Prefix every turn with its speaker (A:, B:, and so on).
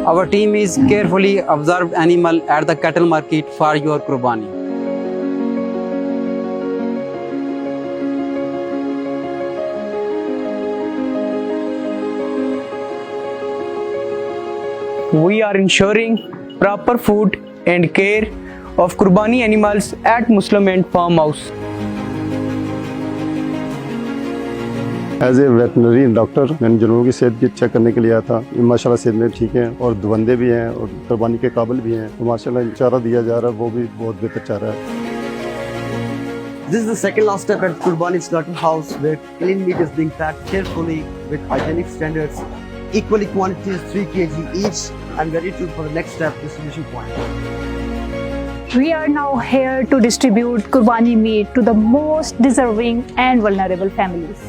A: Our team is carefully observed animal at the cattle market for your Qurbani.
B: We are ensuring proper food and care of Qurbani animals at Muslim and Farmhouse.
C: As a veterinary doctor मैंने जानवरों की सेहत भी check करने के लिए आया था। माशाल्लाह सेहत में ठीक है और दुबंदे भी हैं और कुर्बानी के काबिल भी हैं। तो माशाल्लाह चारा दिया जा रहा है वो भी बहुत बेहतर चारा है।
D: This is the second last step at Qurbani Slaughterhouse, where clean meat is being packed carefully with hygienic standards. Equally quantities 3 kg each, and ready to for the next step, distribution point.
E: We are now here to distribute Qurbani meat to the most deserving and vulnerable families.